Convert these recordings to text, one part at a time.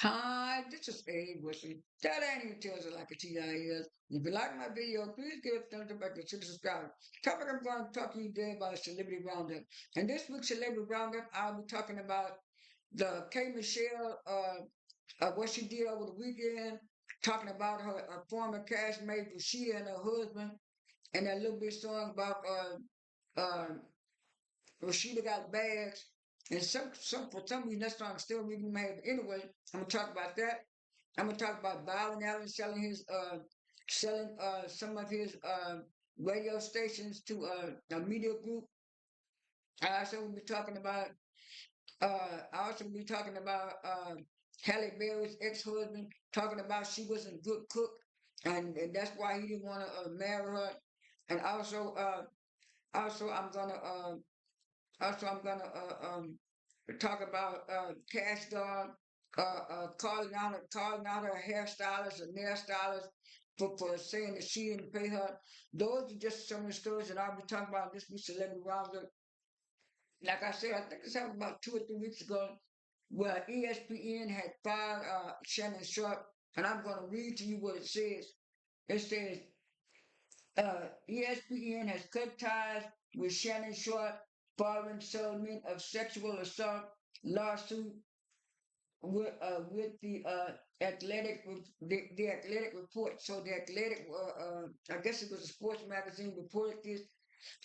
Hi, this is Abe Wilson. That ain't even tells it like a TI is. If you like my video, please give it a thumbs up and consider subscribing. Topic I'm going to talk to you today about Celebrity Roundup. And this week's Celebrity Roundup, I'll be talking about the K Michelle, what she did over the weekend, talking about her former castmate Rasheeda and her husband, and that little bit song about Rasheeda got bags. And some for some reason that song still reading my head. But anyway, I'm gonna talk about that. I'm gonna talk about Byron Allen selling some of his radio stations to a media group. I also will be talking about Hallie Berry's ex-husband talking about she wasn't a good cook, and that's why he didn't want to marry her. And also I'm gonna talk about Kash Doll calling out her hairstylist and nail stylist for saying that she didn't pay her. Those are just some of the stories that I'll be talking about this week's Celebrity Roundup. Like I said, I think it's happened about 2 or 3 weeks ago where ESPN had fired Shannon Sharp, and I'm going to read to you what it says. It says, ESPN has cut ties with Shannon Sharp following settlement of sexual assault lawsuit with the the athletic report. So the athletic, I guess it was a sports magazine reported this,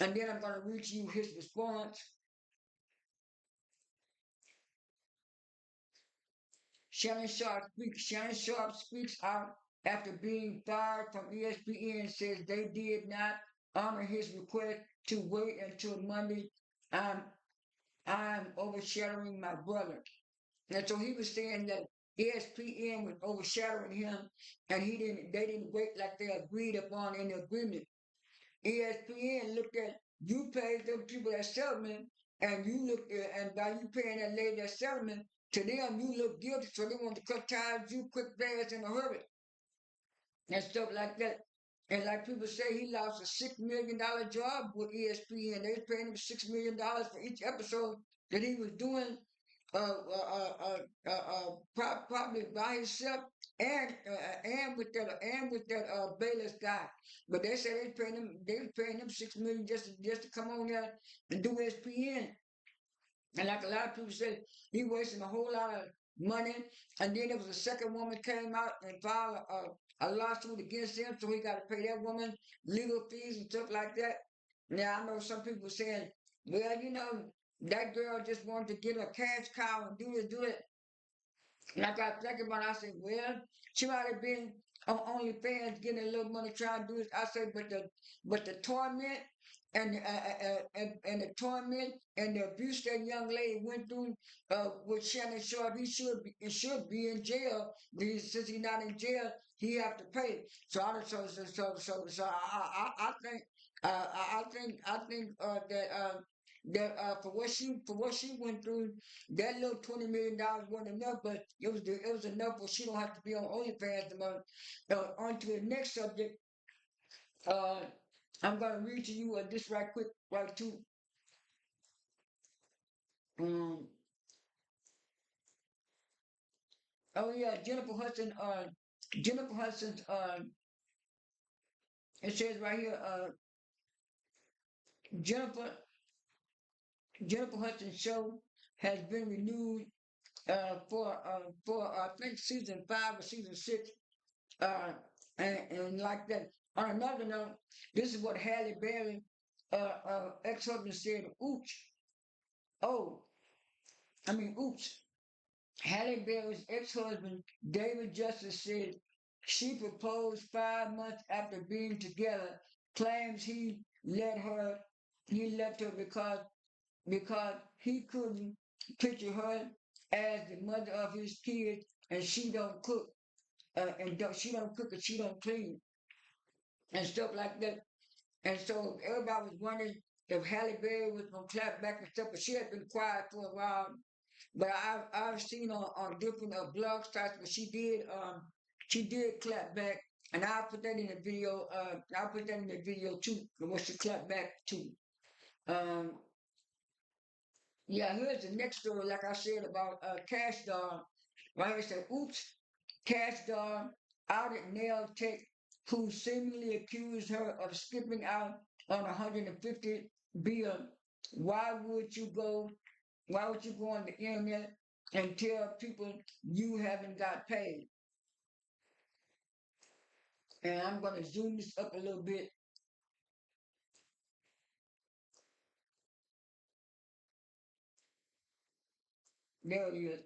and then I'm going to read to you his response. Shannon Sharp speaks out after being fired from ESPN. Says they did not honor his request to wait until Monday. I'm I'm overshadowing my brother. And so he was saying that ESPN was overshadowing him, and they didn't wait like they agreed upon in the agreement. ESPN looked at you paid them people that settlement, and you looked at, and by you paying that lady that settlement, to them you look guilty, so they want to cut ties you quick fast in a hurry and stuff like that. And like people say, he lost a $6 million job with ESPN. They was paying him $6 million for each episode that he was doing, probably by himself and with that Bayless guy. But they said they was paying him $6 million just to come on there and do ESPN. And like a lot of people said, he wasting a whole lot of money. And then there was a second woman came out and filed a lawsuit against him, so he got to pay that woman legal fees and stuff like that. Now I know some people saying, well, that girl just wanted to get a cash cow and do it. And I got thinking about it, I said, well, she might have been on OnlyFans getting a little money trying to do this. I said, but the torment and the torment and the abuse that young lady went through with Shannon Sharp, it should be in jail. Because since he's not in jail, he have to pay. So I think that for what she went through, that little $20 million wasn't enough, but it was enough where she don't have to be on OnlyFans tomorrow. On to the next subject. Uh, I'm gonna read to you this right quick, right too. Um, oh yeah, Jennifer Hudson's. It says right here. Jennifer Jennifer Hudson's show has been renewed for I think season 5 or season 6. Uh, and like that. On another note, this is what Hallie Berry, ex-husband said. Oops. Oh, oops. Halle Berry's ex-husband, David Justice, said she proposed 5 months after being together, claims he left her because he couldn't picture her as the mother of his kids, and she don't cook, she don't cook and she don't clean and stuff like that. And so everybody was wondering if Halle Berry was gonna clap back and stuff, but she had been quiet for a while. But I've seen on different blog sites where she did clap back, and I'll put that in the video. I'll put that in the video too, when she clapped back too. Um, yeah, here's the next story. Like I said about Cash Doll. Right? It said, oops, Cash Doll outed nail tech who seemingly accused her of skipping out on 150 bill. Why would you go? Why would you go on the internet and tell people you haven't got paid? And I'm going to zoom this up a little bit. There it is.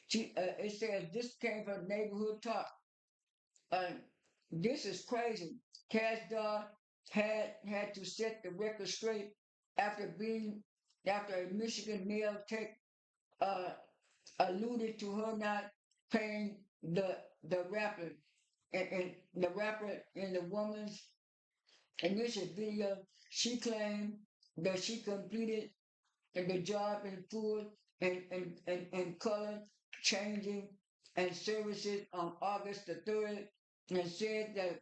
It says this came from neighborhood talk. Uh, this is crazy. Cash Doll had to set the record straight after being after a Michigan nail tech uh, alluded to her not paying the rapper and the rapper in the woman's initial video. She claimed that she completed the job in full and color changing and services on August the 3rd and said that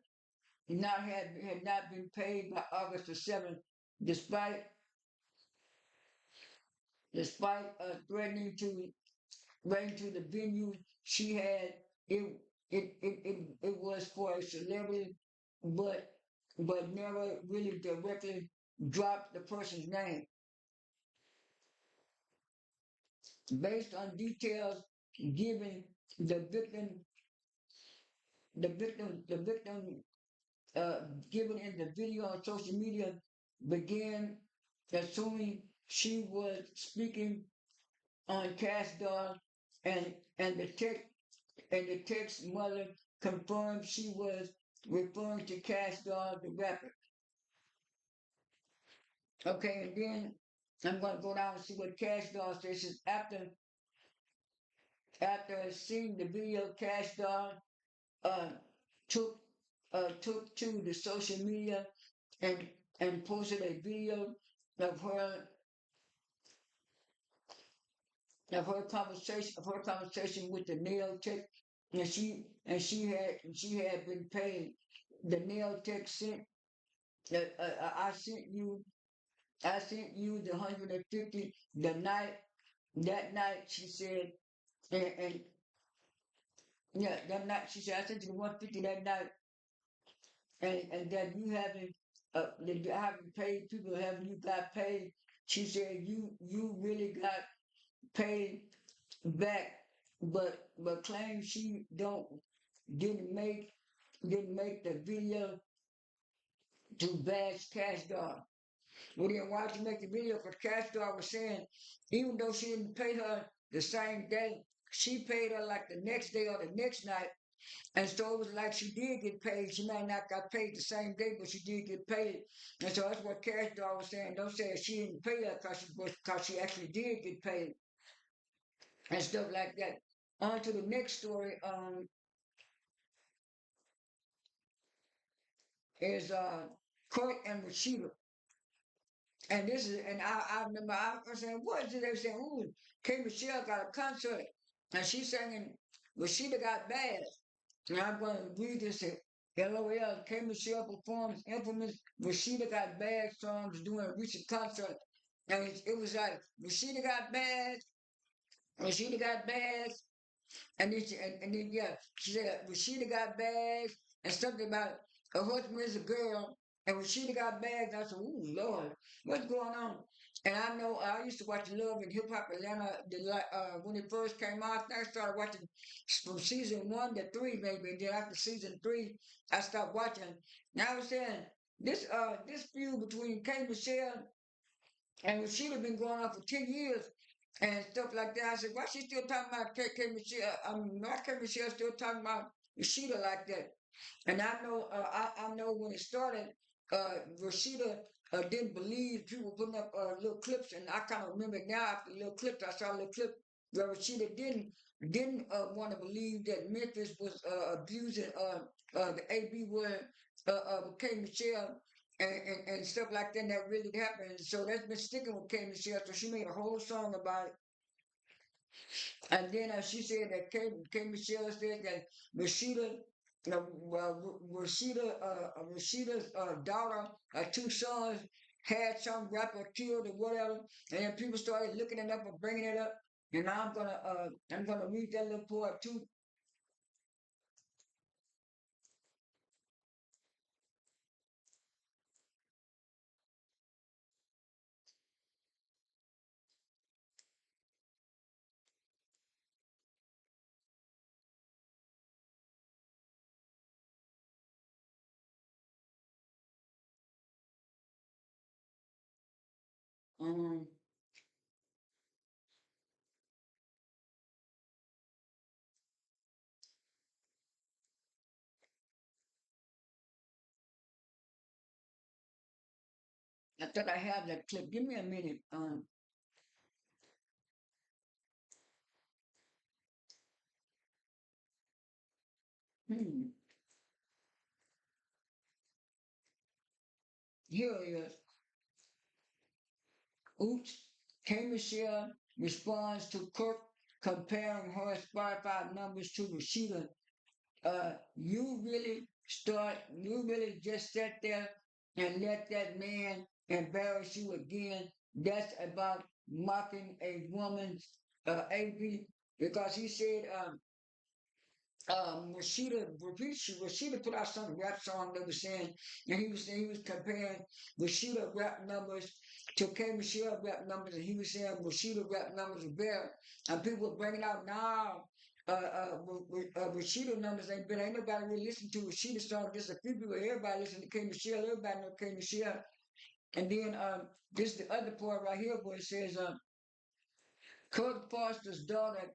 not had not been paid by August the 7th, despite threatening to bring to the venue she had. It was for a celebrity, but never really directly dropped the person's name. Based on details given, the victim the victim uh, given in the video on social media began assuming she was speaking on Cash Doll, and and the tech and the text mother confirmed she was referring to Cash Doll, the rapper. Okay, and then I'm gonna go down and see what Cash Doll says. Says, after seeing the video, Cash Doll uh, took took to the social media and posted a video of her conversation with the nail tech, and she had been paid. The nail tech sent I sent you the 150 the night that night, she said, and yeah, that night she said I sent you the 150 that night, and that that you haven't paid people, haven't you got paid? She said you really got paid back, but claims she don't didn't make didn't make the video to bash Cash Doll. Well then why'd you make the video? Because Cash Doll was saying even though she didn't pay her the same day, she paid her like the next day or the next night. And so it was like she did get paid. She might not got paid the same day, but she did get paid. And so that's what Cash Doll was saying. Don't say she didn't pay her because she actually did get paid and stuff like that. On to the next story. Is Kurt and Rasheeda. And this is, and I remember I was saying, what is it? They were saying, ooh, K Michelle got a concert. And she's singing, Rasheeda got bad. And I'm going to read this here. LOL, K Michelle performs infamous Rasheeda got bad songs during a recent concert. And it was like, Rasheeda got bad, Rasheeda got bad, and then yeah, she said Rashida got bags and something about her husband is a girl, and Rashida got bags. I said, "Ooh, Lord, what's going on?" And I know I used to watch Love and Hip Hop Atlanta when it first came out. I started watching from season 1 to 3, maybe. And then after season 3, I stopped watching. Now I was saying this feud between K Michelle and Rashida been going on for 10 years and stuff like that. I said, why she still talking about K Michelle? Why K Michelle still talking about Rashida like that? And I know when it started, Rashida didn't believe people putting up little clips, and I kind of remember now after the little clips, I saw a little clip where Rashida didn't want to believe that Memphis was abusing the AB word K Michelle and stuff like that. That really happened. So that's been sticking with K Michelle. So she made a whole song about it. And then she said that K Michelle said that Rashida, Rashida's daughter, two sons, had some rapper killed or whatever, and then people started looking it up and bringing it up. And I'm gonna read that little part too. Um, I thought I had that clip. Give me a minute. Hmm, here it is. Oops. K Michelle responds to Kirk comparing her Spotify numbers to Rasheeda. You really just sat there and let that man embarrass you again. That's about mocking a woman's AV because he said, Rashida put out some rap song that was saying, and he was comparing Rashida rap numbers to K Michelle rap numbers, and he was saying Rashida rap numbers are better, and people were bringing out now. Rashida numbers ain't nobody really listen to Rashida song. Just a few people. Everybody listen to K Michelle. Everybody know K Michelle. And then this is the other part right here where it says Kurt Foster's daughter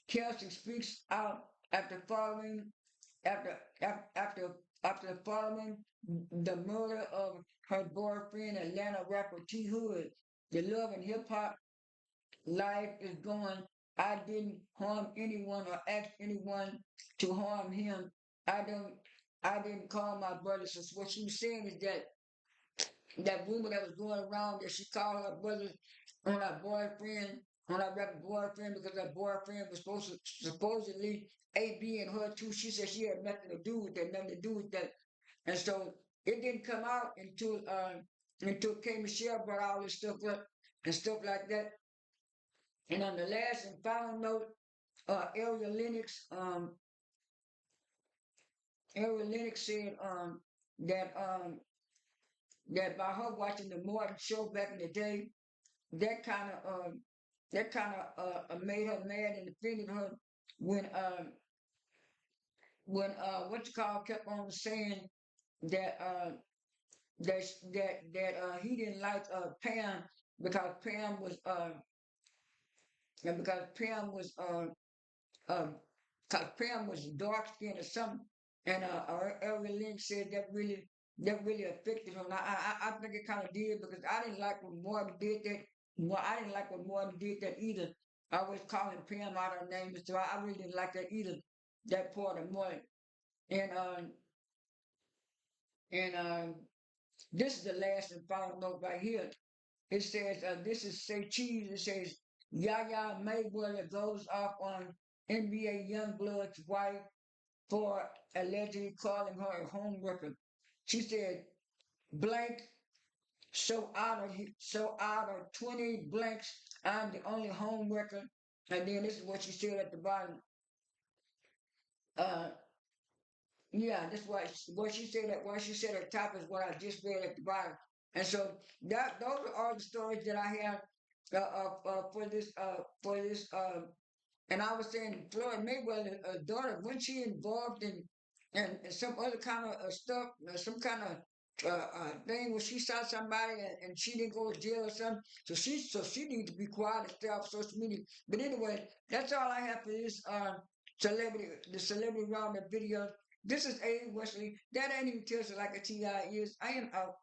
Kelsey speaks out after following after af- after after following the murder of her boyfriend, Atlanta rapper T Hood. The love and hip hop life is going. I didn't harm anyone or ask anyone to harm him. I don't. I didn't call my brother. So what she was saying is that rumor that was going around that she called her brother on her boyfriend, on her rapper boyfriend, because her boyfriend was supposedly AB and her too. She said she had nothing to do with that, nothing to do with that. And so it didn't come out until K Michelle brought all this stuff up and stuff like that. And on the last and final note, Ariel Lennox, Ariel Lennox said that that by her watching the Martin show back in the day, that kind of made her mad and offended her when what you call kept on saying that he didn't like Pam because Pam was and um because Pam was dark skinned or something, and Ariel Lynch said that really affected her. And I think it kind of did because I didn't like when Martin did that. Well, I didn't like when Martin did that either. I was calling Pam out her name, so I really didn't like that either. That part of Martin. And and this is the last and final note right here. It says, this is Say Cheese. It says, Yaya Mayweather goes off on NBA Youngblood's wife for allegedly calling her a homewrecker. She said, blank, so out of 20 blanks, I'm the only homewrecker. And then this is what she said at the bottom. Uh, Yeah, that's why what she said that what she said at the top is what I just read at the bottom. And so that those are all the stories that I have for this and I was saying Floyd Mayweather's daughter, wasn't she involved in and some other kind of stuff, some kind of thing where she saw somebody and she didn't go to jail or something. So she needs to be quiet and stay off social media. But anyway, that's all I have for this celebrity roundup video. This is A. Wesley. That ain't even tells it like a TI is. I am out.